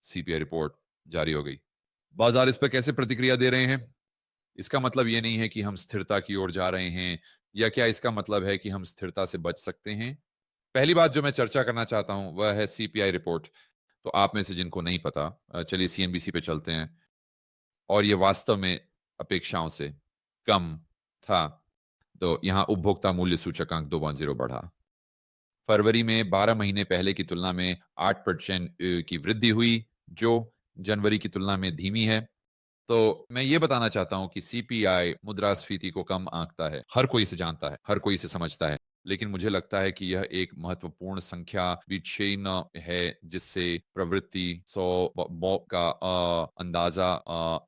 CPI report जारी हो गई। बाजार इस पर कैसे प्रतिक्रिया दे रहे हैं? इसका मतलब ये नहीं है कि हम स्थिरता की ओर जा रहे हैं, या क्या इसका मतलब है कि हम स्थिरता से बच सकते हैं? पहली बात जो मैं चर्चा करना चाहता हूं वह है सीपीआई रिपोर्ट। तो आप में से जिनको नहीं पता, चलिए सीएनबीसी पे चलते हैं। और ये वास्तव में अपेक्षाओं से कम था। तो यहां उपभोक्ता मूल्य सूचकांक 2.0 बढ़ा। फरवरी में 12 महीने पहले की तुलना में 8% की वृद्धि हुई, जो जनवरी की तुलना में धीमी है। तो मैं ये बताना चाहता हूं कि सीपीआई मुद्रास्फीति को कम आंकता है। हर कोई इसे जानता है, हर कोई इसे समझता है। लेकिन मुझे लगता है कि यह एक महत्वपूर्ण संख्या विच्छेदन है जिससे प्रवृत्ति सौ मौत का अंदाजा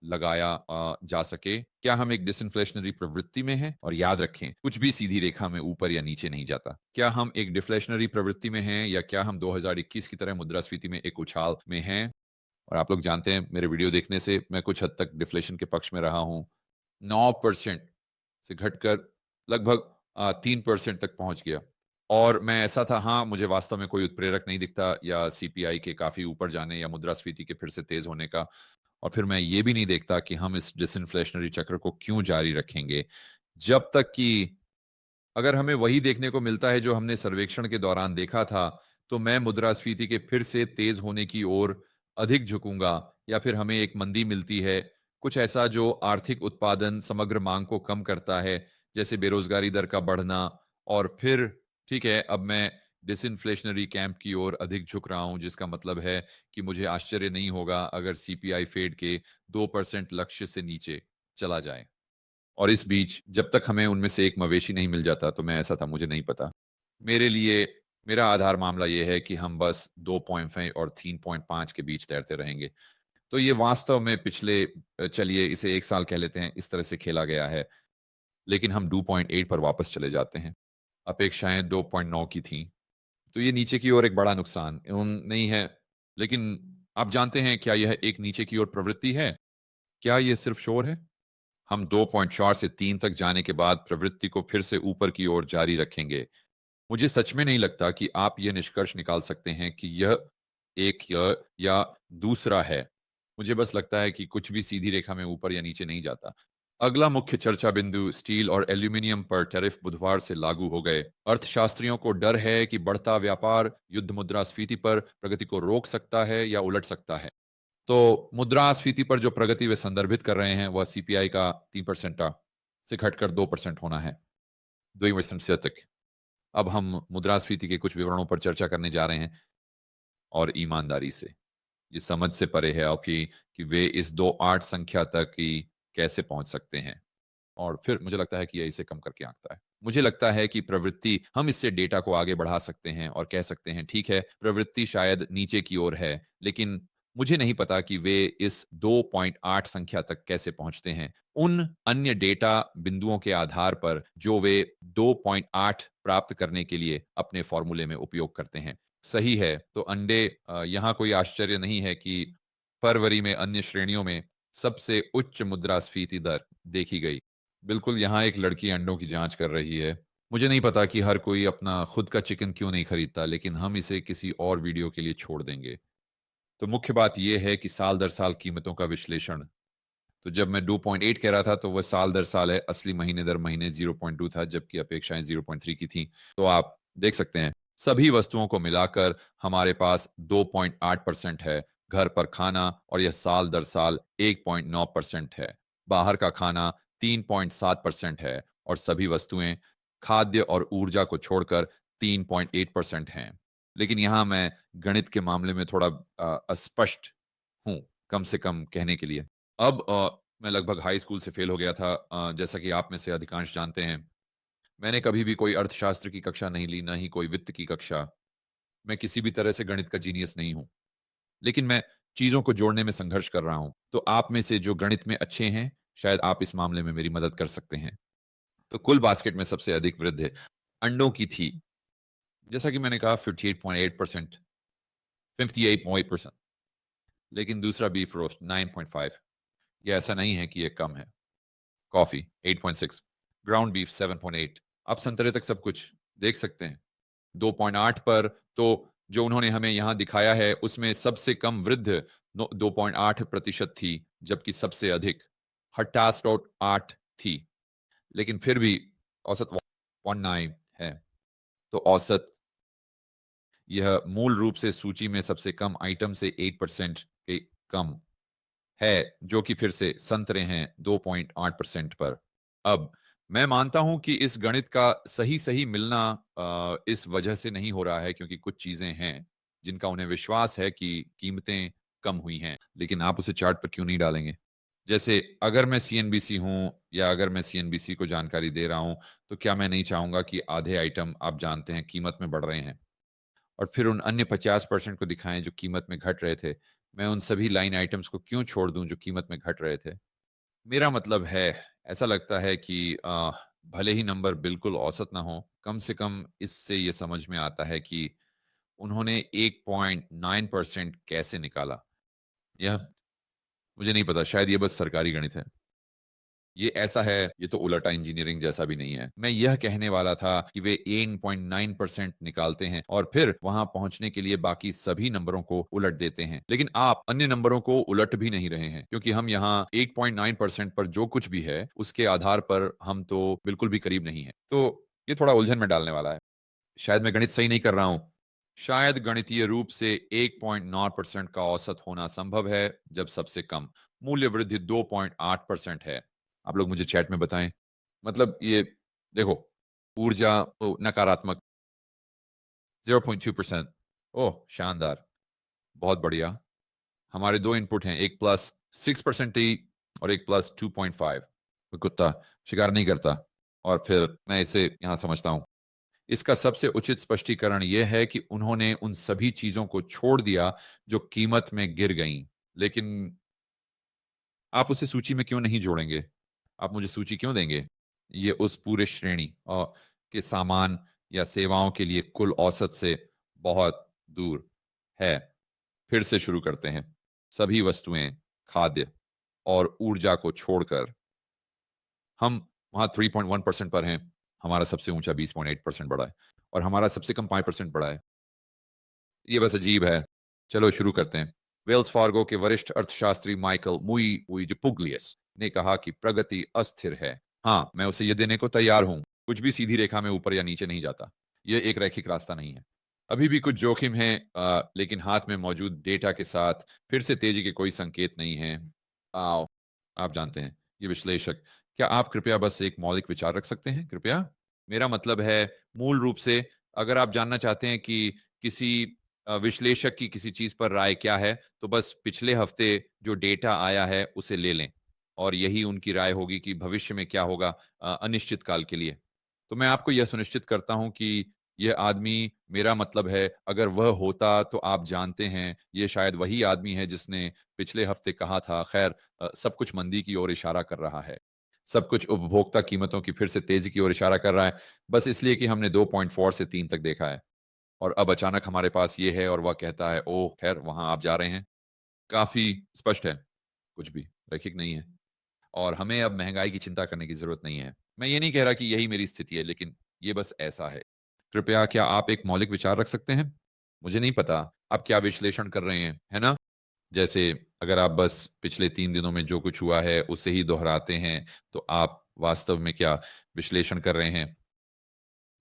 लगाया जा सके। क्या हम एक डिसइंफ्लेशनरी प्रवृत्ति में हैं? और याद रखें, कुछ भी सीधी रेखा में ऊपर या नीचे नहीं जाता। क्या हम एक डिफ्लेशनरी प्रवृत्ति में हैं, या क्या हम 2021 की तरह मुद्रास्फीति में एक उछाल में हैं? और आप लोग जानते हैं, मेरे वीडियो देखने से मैं कुछ हद तक डिफ्लेशन के पक्ष में रहा हूं। 9% से घटकर लगभग 3% तक पहुंच गया। और मैं ऐसा था, हाँ, मुझे वास्तव में कोई उत्प्रेरक नहीं दिखता या सीपीआई के काफी ऊपर जाने या मुद्रास्फीति के फिर से तेज होने का। और फिर मैं ये भी नहीं देखता कि हम इस डिसइंफ्लेशनरी चक्र को क्यों जारी रखेंगे, जब तक कि अगर हमें वही देखने को मिलता है जो हमने सर्वेक्षण के दौरान देखा था, तो मैं मुद्रास्फीति के फिर से तेज होने की ओर अधिक झुकूंगा। या फिर हमें एक मंदी मिलती है, कुछ ऐसा जो आर्थिक उत्पादन समग्र मांग को कम करता है, जैसे बेरोजगारी दर का बढ़ना। और फिर ठीक है, अब मैं डिसइंफ्लेशनरी कैंप की ओर अधिक झुक रहा हूं, जिसका मतलब है कि मुझे आश्चर्य नहीं होगा अगर सीपीआई फेड के 2% लक्ष्य से नीचे चला जाए। और इस बीच जब तक हमें उनमें से एक मवेशी नहीं मिल जाता, तो मैं ऐसा था, मुझे नहीं पता। मेरे लिए मेरा आधार मामला ये है कि हम बस 2.5 और 3.5 के बीच तैरते रहेंगे। तो ये वास्तव में पिछले चलिए इसे 1 साल कह लेते हैं, इस तरह से खेला गया है। लेकिन हम 2.8 पर वापस चले जाते हैं। अपेक्षाएं 2.9 की थीं। तो ये नीचे की ओर एक बड़ा नुकसान नहीं है। लेकिन आप जानते हैं, क्या यह एक नीचे की ओर प्रवृत्ति है? क्या ये सिर्फ शोर है? हम 2.4 से 3 तक जाने के बाद प्रवृत्ति को फिर से ऊपर की ओर जारी रखेंगे। मुझे सच में नहीं लगता कि आप यह निष्कर्ष निकाल सकते हैं कि यह एक या दूसरा है। मुझे बस लगता है कि कुछ भी सीधी रेखा में ऊपर या नीचे नहीं जाता। अगला मुख्य चर्चा बिंदु स्टील और एल्यूमिनियम पर टैरिफ बुधवार से लागू हो गए। अर्थशास्त्रियों को डर है कि बढ़ता व्यापार युद्ध मुद्रास्फीति पर प्रगति को रोक सकता है या उलट सकता है। तो मुद्रास्फीति पर जो प्रगति वे संदर्भित कर रहे हैं वह सीपीआई का 3% से घटकर 2% होना है। 2% तक। अब हम मुद्रास्फीति के कुछ विवरणों पर चर्चा करने जा रहे हैं, और ईमानदारी से ये समझ से परे है और कि वे इस 2.8 संख्या तक ही कैसे पहुंच सकते हैं। और फिर मुझे लगता है कि यह इसे कम करके आंकता है। मुझे लगता है कि प्रवृत्ति, हम इससे डेटा को आगे बढ़ा सकते हैं और कह सकते हैं ठीक है, प्रवृत्ति शायद नीचे की ओर है, लेकिन मुझे नहीं पता कि वे इस 2.8 संख्या तक कैसे पहुंचते हैं उन अन्य डेटा बिंदुओं के आधार पर जो वे 2.8 प्राप्त करने के लिए अपने फॉर्मूले में उपयोग करते हैं। सही है, तो अंडे, यहां कोई आश्चर्य नहीं है कि फरवरी में अन्य श्रेणियों में सबसे उच्च मुद्रास्फीति दर देखी गई। बिल्कुल, यहाँ एक लड़की अंडों की जांच कर रही है। मुझे नहीं पता कि हर कोई अपना खुद का चिकन क्यों नहीं खरीदता, लेकिन हम इसे किसी और वीडियो के लिए छोड़ देंगे। तो मुख्य बात यह है कि साल दर साल कीमतों का विश्लेषण। तो जब मैं 2.8 कह रहा था, तो वह साल दर साल है, असली महीने दर महीने 0.2 था, जबकि अपेक्षाएं 0.3 की थी। तो आप देख सकते हैं, सभी वस्तुओं को मिलाकर हमारे पास 2.8% है। घर पर खाना, और यह साल दर साल 1.9% है। बाहर का खाना 3.7% है, और सभी वस्तुएं, खाद्य और ऊर्जा को छोड़कर 3.8% हैं। लेकिन यहां मैं गणित के मामले में थोड़ा अस्पष्ट हूं, कम से कम कहने के लिए। अब मैं लगभग हाई स्कूल से फेल हो गया था, जैसा कि आप में से अधिकांश जानते हैं। मैंने कभी भी कोई अर्थशास्त्र की कक्षा नहीं ली, ना ही कोई वित्त की कक्षा। मैं किसी भी तरह से गणित का जीनियस नहीं हूं, लेकिन मैं चीजों को जोड़ने में संघर्ष कर रहा हूं। तो आप में से जो गणित में अच्छे हैं, शायद आप इस मामले में मेरी मदद कर सकते हैं। तो कुल बास्केट में सबसे अधिक वृद्धि अंडों की थी, जैसा कि मैंने कहा 58.8%, 58.8%। लेकिन दूसरा बीफ रोस्ट 9.5। ये ऐसा नहीं है कि ये कम है। Coffee 8.6, ground beef 7.8। आप संतरे तक सब कुछ देख सकते हैं। 2.8 पर तो जो उन्होंने हमें यहां दिखाया है, उसमें सबसे कम वृद्ध 2.8% थी, जबकि सबसे अधिक 28.8 थी। लेकिन फिर भी औसत 19 है। तो औसत यह मूल रूप से सूची में सबसे कम आइटम से 8% के कम है, जो कि फिर से संतरे हैं 2.8% पर। अब मैं मानता हूं कि इस गणित का सही मिलना इस वजह से नहीं हो रहा है क्योंकि कुछ चीजें हैं जिनका उन्हें विश्वास है कि कीमतें कम हुई हैं, लेकिन आप उसे चार्ट पर क्यों नहीं डालेंगे? जैसे अगर मैं सीएनबीसी हूं या अगर मैं सीएनबीसी को जानकारी दे रहा हूं, तो क्या मैं नहीं चाहूंगा कि आधे आइटम आप जानते हैं कीमत में बढ़ रहे हैं और फिर उन अन्य 50% को दिखाएं जो कीमत में घट रहे थे? मैं उन सभी लाइन आइटम्स को क्यों छोड़ दूं जो कीमत में घट रहे थे? मेरा मतलब है, ऐसा लगता है कि भले ही नंबर बिल्कुल औसत ना हो, कम से कम इससे ये समझ में आता है कि उन्होंने 1.9% कैसे निकाला। यह मुझे नहीं पता, शायद ये बस सरकारी गणित है। ये ऐसा है, ये तो उलटा इंजीनियरिंग जैसा भी नहीं है। मैं यह कहने वाला था कि वे 8.9% निकालते हैं और फिर वहां पहुंचने के लिए बाकी सभी नंबरों को उलट देते हैं। लेकिन आप अन्य नंबरों को उलट भी नहीं रहे हैं, क्योंकि हम यहाँ 8.9% पर जो कुछ भी है उसके आधार पर हम तो बिल्कुल भी करीब नहीं है। तो ये थोड़ा उलझन में डालने वाला है। शायद मैं गणित सही नहीं कर रहा हूं। शायद गणितीय रूप से 1.9% का औसत होना संभव है, जब सबसे कम मूल्य वृद्धि 2.8% है। आप लोग मुझे चैट में बताएं। मतलब ये देखो, ऊर्जा तो नकारात्मक 0.2%। ओह शानदार, बहुत बढ़िया। हमारे दो इनपुट हैं, एक प्लस 6% टी और एक प्लस 2.5। कोई कुत्ता शिकार नहीं करता। और फिर मैं इसे यहां समझता हूं। इसका सबसे उचित स्पष्टीकरण यह है कि उन्होंने उन सभी चीजों को छोड़ दिया जो कीमत में गिर गईं। लेकिन आप उसे सूची में क्यों नहीं जोड़ेंगे? आप मुझे सूची क्यों देंगे? ये उस पूरे श्रेणी और के सामान या सेवाओं के लिए कुल औसत से बहुत दूर है। फिर से शुरू करते हैं। सभी वस्तुएं, खाद्य और ऊर्जा को छोड़कर हम वहां 3.1% पर हैं। हमारा सबसे ऊंचा 20.8% बढ़ा है और हमारा सबसे कम 5% बढ़ा है। ये बस अजीब है। चलो शुरू करते हैं। वेल्स फार्गो के वरिष्ठ अर्थशास्त्री माइकल मुई पुग्लियस ने कहा कि प्रगति अस्थिर है। हाँ, मैं उसे ये देने को तैयार हूं। कुछ भी सीधी रेखा में ऊपर या नीचे नहीं जाता। यह एक रैखिक रास्ता नहीं है। अभी भी कुछ जोखिम है, लेकिन हाथ में मौजूद डेटा के साथ फिर से तेजी के कोई संकेत नहीं है। आओ, आप जानते हैं, ये विश्लेषक, क्या आप कृपया बस एक मौलिक विचार रख सकते हैं कृपया? मेरा मतलब है, मूल रूप से, अगर आप जानना चाहते हैं कि किसी विश्लेषक की किसी चीज पर राय क्या है, तो बस पिछले हफ्ते जो डेटा आया है उसे ले लें और यही उनकी राय होगी कि भविष्य में क्या होगा अनिश्चित काल के लिए। तो मैं आपको यह सुनिश्चित करता हूं कि यह आदमी, मेरा मतलब है, अगर वह होता तो आप जानते हैं, ये शायद वही आदमी है जिसने पिछले हफ्ते कहा था, खैर, सब कुछ मंदी की ओर इशारा कर रहा है। सब कुछ उपभोक्ता कीमतों की फिर से तेजी की ओर इशारा कर रहा है, बस इसलिए कि हमने 2.4 से 3 तक देखा है। और अब अचानक हमारे पास ये है और वह कहता है, ओह खैर, वहां आप जा रहे हैं। काफी स्पष्ट है, कुछ भी रैखिक नहीं है और हमें अब महंगाई की चिंता करने की जरूरत नहीं है। मैं ये नहीं कह रहा कि यही मेरी स्थिति है, लेकिन ये बस ऐसा है। कृपया क्या आप एक मौलिक विचार रख सकते हैं? मुझे नहीं पता आप क्या विश्लेषण कर रहे हैं, है ना? जैसे अगर आप बस पिछले 3 दिनों में जो कुछ हुआ है उसे ही दोहराते हैं, तो आप वास्तव में क्या विश्लेषण कर रहे हैं?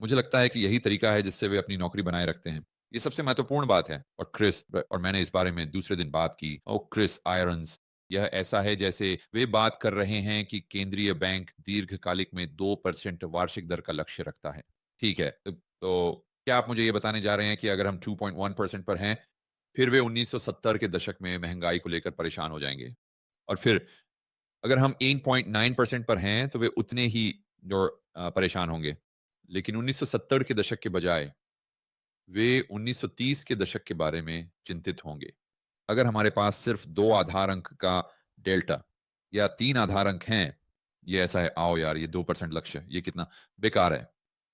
मुझे लगता है कि यही तरीका है जिससे वे अपनी नौकरी बनाए रखते हैं। ये सबसे महत्वपूर्ण बात है। और मैंने इस बारे में दूसरे दिन बात की। क्रिस आयरन्स, यह ऐसा है जैसे वे बात कर रहे हैं कि केंद्रीय बैंक दीर्घकालिक में 2% वार्षिक दर का लक्ष्य रखता है। ठीक है, तो क्या आप मुझे ये बताने जा रहे हैं कि अगर हम 2.1% पर हैं, फिर वे 1970 के दशक में महंगाई को लेकर परेशान हो जाएंगे? और फिर अगर हम 8.9% पर हैं, तो वे उतने ही जो परेशान होंगे। लेकिन 1970 के दशक के बजाय वे 1930 के दशक के बारे में चिंतित होंगे। अगर हमारे पास सिर्फ 2 आधार अंक का डेल्टा या 3 आधार अंक हैं, ये ऐसा है, आओ यार, ये 2% लक्ष्य, ये कितना बेकार है।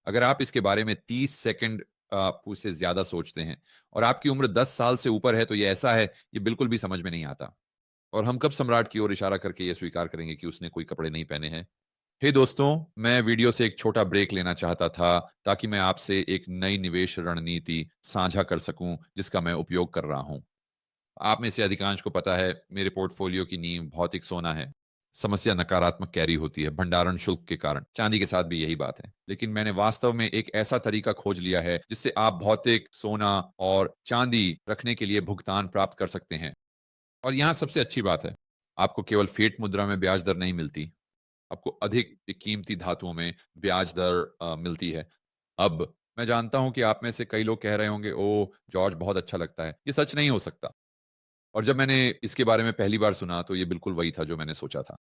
अगर आप इसके बारे में 30 सेकंड से ज्यादा सोचते हैं और आपकी उम्र 10 साल से ऊपर है, तो ये ऐसा है, ये बिल्कुल भी समझ में नहीं आता। और हम कब सम्राट की ओर इशारा करके ये स्वीकार करेंगे कि उसने कोई कपड़े नहीं पहने हैं? हे दोस्तों, मैं वीडियो से एक छोटा ब्रेक लेना चाहता था ताकि मैं आपसे एक नई निवेश रणनीति साझा कर सकूं जिसका मैं उपयोग कर रहा हूं। आप में से अधिकांश को पता है मेरे पोर्टफोलियो की नींव भौतिक सोना है। समस्या नकारात्मक कैरी होती है भंडारण शुल्क के कारण। चांदी के साथ भी यही बात है। लेकिन मैंने वास्तव में एक ऐसा तरीका खोज लिया है जिससे आप भौतिक सोना और चांदी रखने के लिए भुगतान प्राप्त कर सकते हैं। और यहाँ सबसे अच्छी बात है, आपको केवल फिएट मुद्रा में ब्याज दर नहीं मिलती, आपको अधिक कीमती धातुओं में ब्याज दर मिलती है। अब मैं जानता हूँ कि आप में से कई लोग कह रहे होंगे, ओह! जॉर्ज बहुत अच्छा लगता है। ये सच नहीं हो सकता। और जब मैंने इसके बारे में पहली बार सुना तो ये बिल्कुल वही था जो मैंने सोचा था।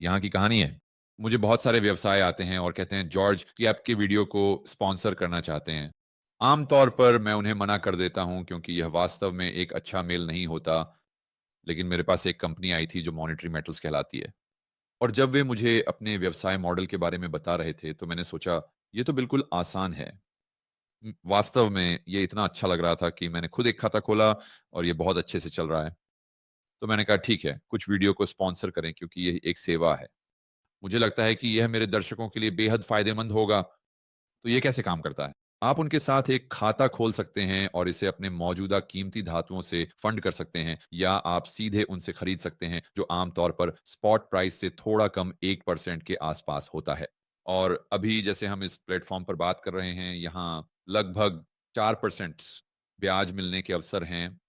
यहाँ की कहानी है, मुझे बहुत सारे व्यवसाय आते हैं और कहते हैं जॉर्ज कि आपके वीडियो को स्पॉन्सर करना चाहते हैं। आम तौर पर मैं उन्हें मना कर देता हूँ क्योंकि यह वास्तव में एक अच्छा मेल नहीं होता। लेकिन मेरे पास एक कंपनी आई थी जो मॉनेटरी मेटल्स कहलाती है। और जब वे मुझे अपने व्यवसाय मॉडल के बारे में बता रहे थे तो मैंने सोचा ये तो बिल्कुल आसान है। वास्तव में ये इतना अच्छा लग रहा था कि मैंने खुद एक खाता खोला और ये बहुत अच्छे से चल रहा है। तो मैंने कहा ठीक है, कुछ वीडियो को स्पॉन्सर करें क्योंकि ये एक सेवा है। मुझे लगता है कि यह मेरे दर्शकों के लिए बेहद फ़ायदेमंद होगा। तो ये कैसे काम करता है? आप उनके साथ एक खाता खोल सकते हैं और इसे अपने मौजूदा कीमती धातुओं से फंड कर सकते हैं या आप सीधे उनसे खरीद सकते हैं जो आमतौर पर स्पॉट प्राइस से थोड़ा कम 1% के आसपास होता है। और अभी जैसे हम इस प्लेटफ़ॉर्म पर बात कर रहे हैं, यहाँ लगभग 4% ब्याज मिलने के अवसर हैं।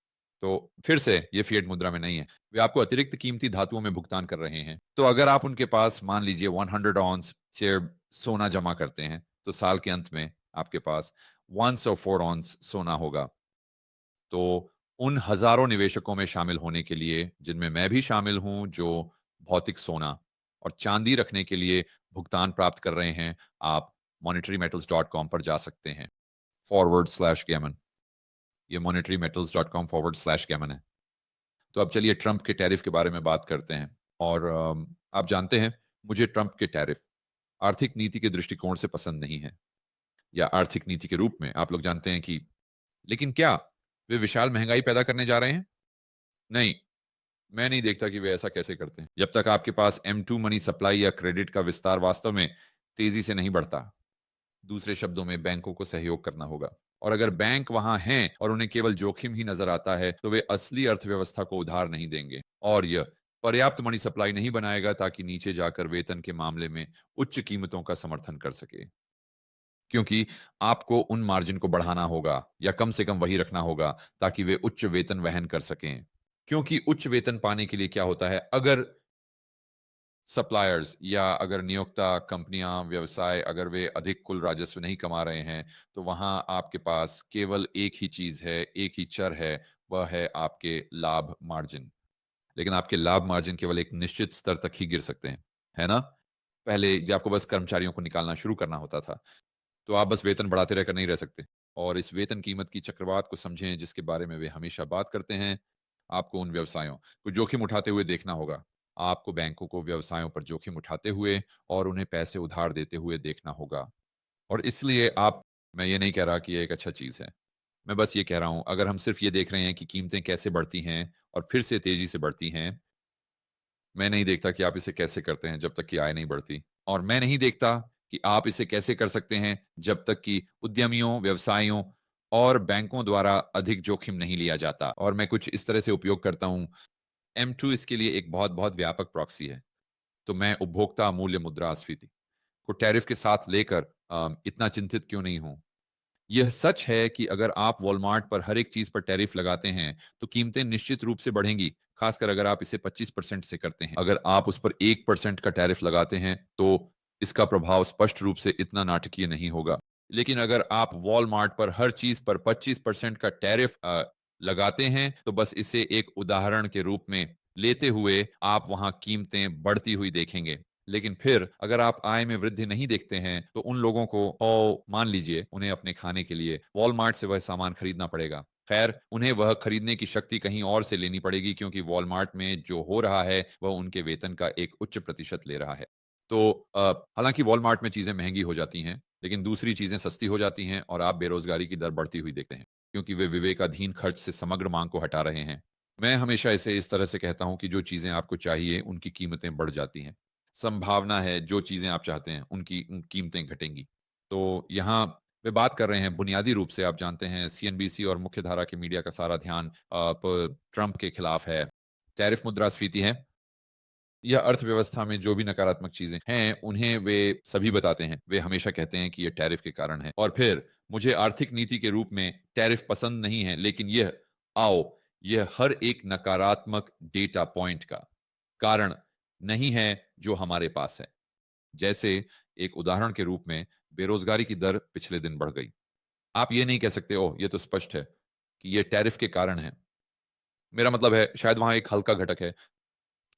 तो फिर से ये फ़िएट मुद्रा में नहीं है। वे आपको अतिरिक्त कीमती धातुओं में भुगतान कर रहे हैं। तो अगर आप उनके पास मान लीजिए 100 ऑन्स से सोना जमा करते हैं, तो साल के अंत में आपके पास 104 ऑन्स सोना होगा। तो उन हज़ारों निवेशकों में शामिल होने के लिए, जिनमें मैं भी शामिल हूँ, जो भौतिक सोना और चांदी रखने के लिए भुगतान प्राप्त कर रहे हैं, आप monetarymetals.com पर जा सकते हैं, /gammon। ये monetarymetals.com/gammon है। तो अब चलिए ट्रंप के टैरिफ के बारे में बात करते हैं। और आप जानते हैं, मुझे ट्रंप के टैरिफ आर्थिक नीति के दृष्टिकोण से पसंद नहीं है या आर्थिक नीति के रूप में आप लोग जानते हैं कि लेकिन क्या वे विशाल महंगाई पैदा करने जा रहे हैं? नहीं, मैं नहीं देखता कि वे ऐसा कैसे करते हैं। जब तक आपके पास M2 मनी सप्लाई या क्रेडिट का विस्तार वास्तव में तेजी से नहीं बढ़ता। दूसरे शब्दों में बैंकों को सहयोग करना होगा। और अगर बैंक वहां हैं और उन्हें केवल जोखिम ही नजर आता है तो वे असली अर्थव्यवस्था को उधार नहीं देंगे। और यह पर्याप्त मनी सप्लाई नहीं बनाएगा ताकि नीचे जाकर वेतन के मामले में उच्च कीमतों का समर्थन कर सके। क्योंकि आपको उन मार्जिन को बढ़ाना होगा या कम से कम वही रखना होगा ताकि वे उच्च वेतन वहन कर सकें। क्योंकि उच्च वेतन पाने के लिए क्या होता है, अगर सप्लायर्स या अगर नियोक्ता कंपनियां व्यवसाय अगर वे अधिक कुल राजस्व नहीं कमा रहे हैं तो वहां आपके पास केवल एक ही चीज है, एक ही चर है, वह है आपके लाभ मार्जिन। लेकिन आपके लाभ मार्जिन केवल एक निश्चित स्तर तक ही गिर सकते हैं, है ना? पहले जब आपको बस कर्मचारियों को निकालना शुरू करना होता था, तो आप बस वेतन बढ़ाते रहकर नहीं रह सकते। और इस वेतन कीमत की चक्रवात को समझें जिसके बारे में वे हमेशा बात करते हैं। आपको उन व्यवसायों को जोखिम उठाते हुए देखना होगा। आपको बैंकों को व्यवसायों पर जोखिम उठाते हुए और उन्हें पैसे उधार देते हुए देखना होगा। और इसलिए आप मैं ये नहीं कह रहा कि ये एक अच्छा चीज़ है। मैं बस ये कह रहा हूँ अगर हम सिर्फ़ ये देख रहे हैं कि कीमतें कैसे बढ़ती हैं और फिर से तेज़ी से बढ़ती हैं, मैं नहीं देखता कि आप इसे कैसे करते हैं जब तक कि आय नहीं बढ़ती। और मैं नहीं देखता कि आप इसे कैसे कर सकते हैं जब तक कि उद्यमियों, व्यवसायियों और बैंकों द्वारा अधिक जोखिम नहीं लिया जाता। और मैं कुछ इस तरह से उपयोग करता हूँ। M2 इसके लिए एक बहुत-बहुत व्यापक प्रॉक्सी है। तो मैं उपभोक्ता मूल्य मुद्रास्फीति को टैरिफ के साथ लेकर इतना चिंतित क्यों नहीं हूँ? यह सच है कि अगर आप वॉलमार्ट पर हर एक चीज पर टैरिफ लगाते हैं, तो कीमतें निश्चित रूप से बढ़ेंगी, खासकर अगर आप इसे 25% से करते हैं। अगर आप उस पर 1% का टैरिफ लगाते हैं, तो इसका प्रभाव स्पष्ट रूप से इतना नाटकीय नहीं होगा। लेकिन अगर आप वॉलमार्ट पर हर चीज पर 25% का टैरिफ लगाते हैं, तो बस इसे एक उदाहरण के रूप में लेते हुए आप वहां कीमतें बढ़ती हुई देखेंगे। लेकिन फिर अगर आप आय में वृद्धि नहीं देखते हैं, तो उन लोगों को मान लीजिए उन्हें अपने खाने के लिए वॉलमार्ट से वह सामान खरीदना पड़ेगा। खैर, उन्हें वह खरीदने की शक्ति कहीं और से लेनी पड़ेगी क्योंकि वॉलमार्ट में जो हो रहा है, वह उनके वेतन का एक उच्च प्रतिशत ले रहा है। तो हालाँकि वॉलमार्ट में चीज़ें महँगी हो जाती हैं, लेकिन दूसरी चीज़ें सस्ती हो जाती हैं और आप बेरोज़गारी की दर बढ़ती हुई देखते हैं, क्योंकि वे विवेकाधीन खर्च से समग्र माँग को हटा रहे हैं। मैं हमेशा इसे इस तरह से कहता हूँ कि जो चीज़ें आपको चाहिए, उनकी कीमतें बढ़ जाती हैं। संभावना है जो चीज़ें आप चाहते हैं, उनकी कीमतें घटेंगी। तो यहाँ वे बात कर रहे हैं बुनियादी रूप से, आप जानते हैं सीएनबीसी और मुख्य धारा के मीडिया का सारा ध्यान ट्रंप के खिलाफ है। टैरिफ मुद्रास्फीति है, या अर्थव्यवस्था में जो भी नकारात्मक चीजें हैं उन्हें वे सभी बताते हैं। वे हमेशा कहते हैं कि ये टैरिफ के कारण है, और फिर मुझे आर्थिक नीति के रूप में टैरिफ पसंद नहीं है, लेकिन आओ यह हर एक नकारात्मक डेटा पॉइंट का कारण नहीं है जो हमारे पास है। जैसे एक उदाहरण के रूप में बेरोजगारी की दर पिछले दिन बढ़ गई। आप ये नहीं कह सकते ओह ये तो स्पष्ट है कि ये टैरिफ के कारण है। मेरा मतलब है शायद वहां एक हल्का घटक है,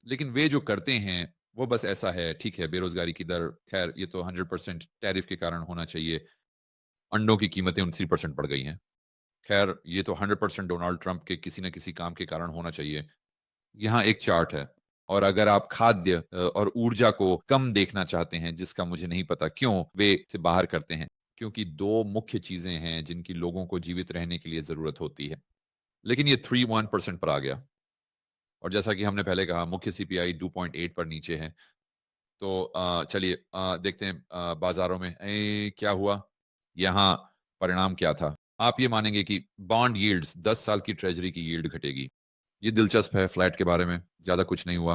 लेकिन वे जो करते हैं वो बस ऐसा है, ठीक है बेरोजगारी की दर, खैर ये तो 100% टैरिफ के कारण होना चाहिए। अंडों की कीमतें 29% बढ़ गई हैं, खैर ये तो 100% डोनाल्ड ट्रंप के किसी न किसी काम के कारण होना चाहिए। यहाँ एक चार्ट है, और अगर आप खाद्य और ऊर्जा को कम देखना चाहते हैं, जिसका मुझे नहीं पता क्यों वे से बाहर करते हैं, क्योंकि दो मुख्य चीजें हैं जिनकी लोगों को जीवित रहने के लिए जरूरत होती है, लेकिन ये 31% पर आ गया। और जैसा कि हमने पहले कहा मुख्य सीपीआई 2.8 पर नीचे है। तो चलिए देखते हैं बाजारों में क्या हुआ, यहाँ परिणाम क्या था। आप ये मानेंगे कि बॉन्ड यील्ड्स 10 साल की ट्रेजरी की यील्ड घटेगी। ये दिलचस्प है, फ्लैट के बारे में ज्यादा कुछ नहीं हुआ।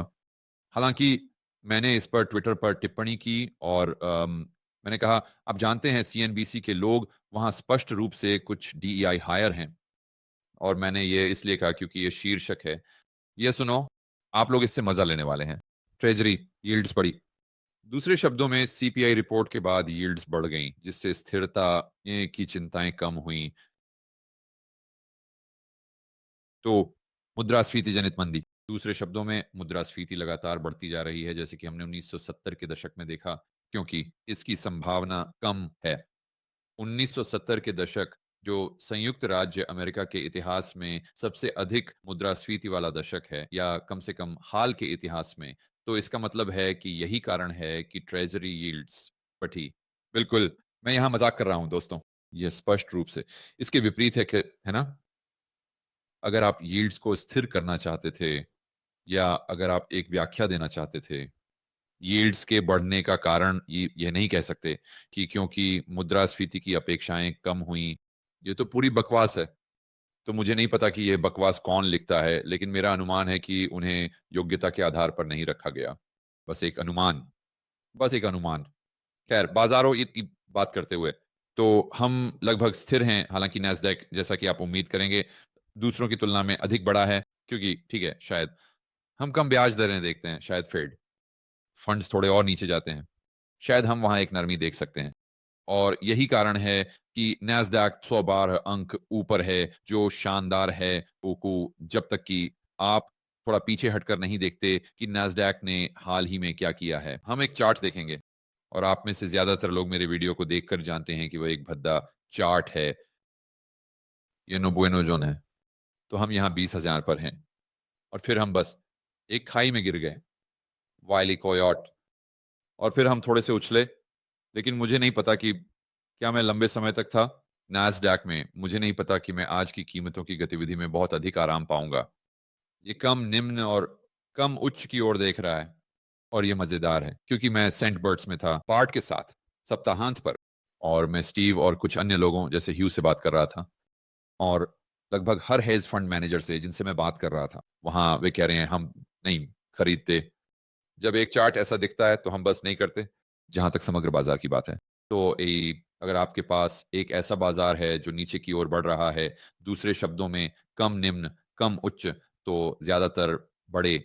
हालांकि मैंने इस पर ट्विटर पर टिप्पणी की, और मैंने कहा आप जानते हैं सीएनबीसी के लोग वहां स्पष्ट रूप से कुछ डीईआई हायर हैं, और मैंने ये इसलिए कहा क्योंकि ये शीर्षक है। ये सुनो, आप लोग इससे मजा लेने वाले हैं। ट्रेजरी यील्ड्स बढ़ी। दूसरे शब्दों में सीपीआई रिपोर्ट के बाद यील्ड्स बढ़ गईं, जिससे स्थिरता की चिंताएं कम हुईं। तो मुद्रास्फीति जनित मंदी, दूसरे शब्दों में मुद्रास्फीति लगातार बढ़ती जा रही है, जैसे कि हमने 1970 के दशक में देखा, क्योंकि इसकी संभावना कम है। 1970 के दशक जो संयुक्त राज्य अमेरिका के इतिहास में सबसे अधिक मुद्रास्फीति वाला दशक है, या कम से कम हाल के इतिहास में, तो इसका मतलब है कि यही कारण है कि ट्रेजरी यील्ड्स बढ़ी। बिल्कुल, मैं यहाँ मजाक कर रहा हूँ दोस्तों, यह स्पष्ट रूप से इसके विपरीत है कि, है ना? अगर आप यील्ड्स को स्थिर करना चाहते थे, या अगर आप एक व्याख्या देना चाहते थे यील्ड्स के बढ़ने का कारण, ये नहीं कह सकते कि क्योंकि मुद्रास्फीति की अपेक्षाएं कम हुई। ये तो पूरी बकवास है। तो मुझे नहीं पता कि ये बकवास कौन लिखता है, लेकिन मेरा अनुमान है कि उन्हें योग्यता के आधार पर नहीं रखा गया। बस एक अनुमान, बस एक अनुमान। खैर, बाजारों की बात करते हुए, तो हम लगभग स्थिर हैं, हालांकि नैस्डैक जैसा कि आप उम्मीद करेंगे दूसरों की तुलना में अधिक बड़ा है, क्योंकि ठीक है शायद हम कम ब्याज दरें देखते हैं, शायद फेड फंड्स थोड़े और नीचे जाते हैं, शायद हम वहां एक नरमी देख सकते हैं। और यही कारण है कि नैस्डैक 112 अंक ऊपर है, जो शानदार है। ओको, जब तक कि आप थोड़ा पीछे हटकर नहीं देखते कि नैस्डैक ने हाल ही में क्या किया है। हम एक चार्ट देखेंगे, और आप में से ज्यादातर लोग मेरे वीडियो को देखकर जानते हैं कि वो एक भद्दा चार्ट है, ये नो बुएनो जोन है। तो हम यहाँ 20,000 पर हैं, और फिर हम बस एक खाई में गिर गए, वाइली कोयॉट। और फिर हम थोड़े से उछले, लेकिन मुझे नहीं पता कि क्या मैं लंबे समय तक था नैस्डैक में। मुझे नहीं पता कि मैं आज की कीमतों की गतिविधि में बहुत अधिक आराम पाऊंगा। ये कम निम्न और कम उच्च की ओर देख रहा है, और ये मजेदार है क्योंकि मैं सेंट बर्ट्स में था पार्ट के साथ सप्ताहांत पर, और मैं स्टीव और कुछ अन्य लोगों जैसे ह्यू से बात कर रहा था, और लगभग हर हेज फंड मैनेजर से जिनसे मैं बात कर रहा था वहां वे कह रहे हैं हम नहीं खरीदते। जब एक चार्ट ऐसा दिखता है तो हम बस नहीं करते। जहां तक समग्र बाजार की बात है, तो अगर आपके पास एक ऐसा बाजार है जो नीचे की ओर बढ़ रहा है, दूसरे शब्दों में कम निम्न कम उच्च, तो ज्यादातर बड़े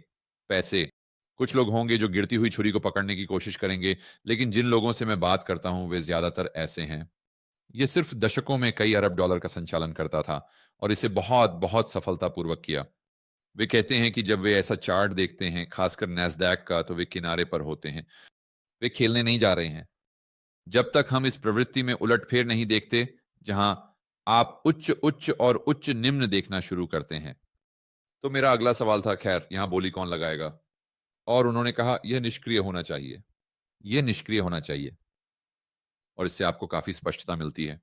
पैसे, कुछ लोग होंगे जो गिरती हुई छुरी को पकड़ने की कोशिश करेंगे, लेकिन जिन लोगों से मैं बात करता हूं वे ज्यादातर ऐसे हैं। ये सिर्फ दशकों में कई अरब डॉलर का संचालन करता था, और इसे बहुत बहुत सफलतापूर्वक किया। वे कहते हैं कि जब वे ऐसा चार्ट देखते हैं, खासकर नैस्डैक का, तो वे किनारे पर होते हैं। वे खेलने नहीं जा रहे हैं जब तक हम इस प्रवृत्ति में उलटफेर नहीं देखते, जहां आप उच्च उच्च और उच्च निम्न देखना शुरू करते हैं। तो मेरा अगला सवाल था, खैर यहां बोली कौन लगाएगा, और उन्होंने कहा यह निष्क्रिय होना चाहिए, यह निष्क्रिय होना चाहिए। और इससे आपको काफी स्पष्टता मिलती है,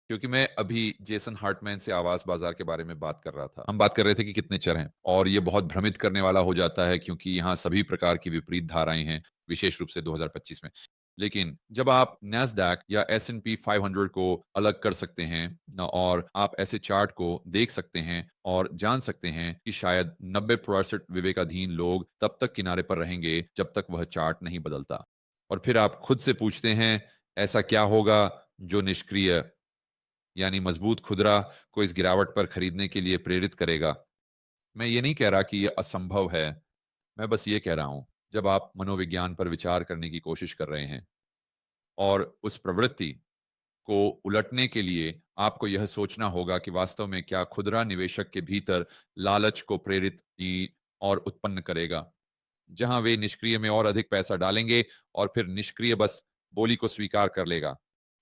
क्योंकि मैं अभी जेसन हार्टमैन से आवास बाजार के बारे में बात कर रहा था। हम बात कर रहे थे कि कितने चर हैं, और ये बहुत भ्रमित करने वाला हो जाता है क्योंकि यहाँ सभी प्रकार की विपरीत धाराएं हैं, विशेष रूप से 2025 में। लेकिन जब आप नैस्डैक या S&P 500 को अलग कर सकते हैं और आप ऐसे चार्ट को देख सकते हैं और जान सकते हैं कि शायद 90% विवेकाधीन लोग तब तक किनारे पर रहेंगे जब तक वह चार्ट नहीं बदलता। और फिर आप खुद से पूछते हैं, ऐसा क्या होगा जो निष्क्रिय यानी मजबूत खुदरा को इस गिरावट पर खरीदने के लिए प्रेरित करेगा? मैं ये नहीं कह रहा कि ये असंभव है, मैं बस ये कह रहा हूं, जब आप मनोविज्ञान पर विचार करने की कोशिश कर रहे हैं और उस प्रवृत्ति को उलटने के लिए आपको यह सोचना होगा कि वास्तव में क्या खुदरा निवेशक के भीतर लालच को प्रेरित और उत्पन्न करेगा, जहां वे निष्क्रिय में और अधिक पैसा डालेंगे और फिर निष्क्रिय बस बोली को स्वीकार कर लेगा,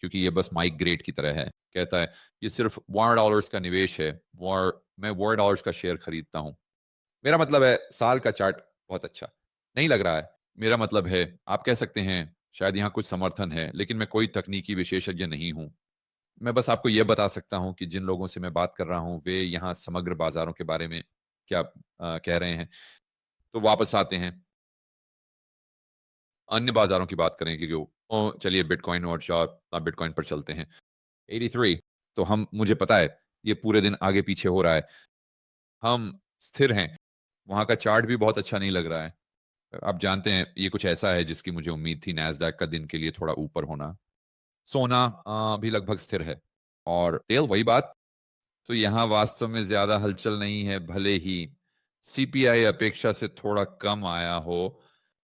क्योंकि ये बस माइक ग्रेट की तरह है। कहता है, ये सिर्फ $1 का निवेश है, मैं $1 का शेयर खरीदता हूं। मेरा मतलब है साल का चार्ट बहुत अच्छा नहीं लग रहा है। मेरा मतलब है आप कह सकते हैं शायद यहाँ कुछ समर्थन है, लेकिन मैं कोई तकनीकी विशेषज्ञ नहीं हूँ। मैं बस आपको यह बता सकता हूँ कि जिन लोगों से मैं बात कर रहा हूँ वे यहाँ समग्र बाजारों के बारे में क्या कह रहे हैं। तो वापस आते हैं अन्य बाजारों की बात करें कि चलिए बिटकॉइन और बिटकॉइन पर चलते हैं। 83, तो हम मुझे पता है ये पूरे दिन आगे पीछे हो रहा है, हम स्थिर हैं। वहां का चार्ट भी बहुत अच्छा नहीं लग रहा है। आप जानते हैं ये कुछ ऐसा है जिसकी मुझे उम्मीद थी, नैस्डैक का दिन के लिए थोड़ा ऊपर होना। सोना भी लगभग स्थिर है और तेल वही बात। तो यहाँ वास्तव में ज्यादा हलचल नहीं है, भले ही सीपीआई अपेक्षा से थोड़ा कम आया हो।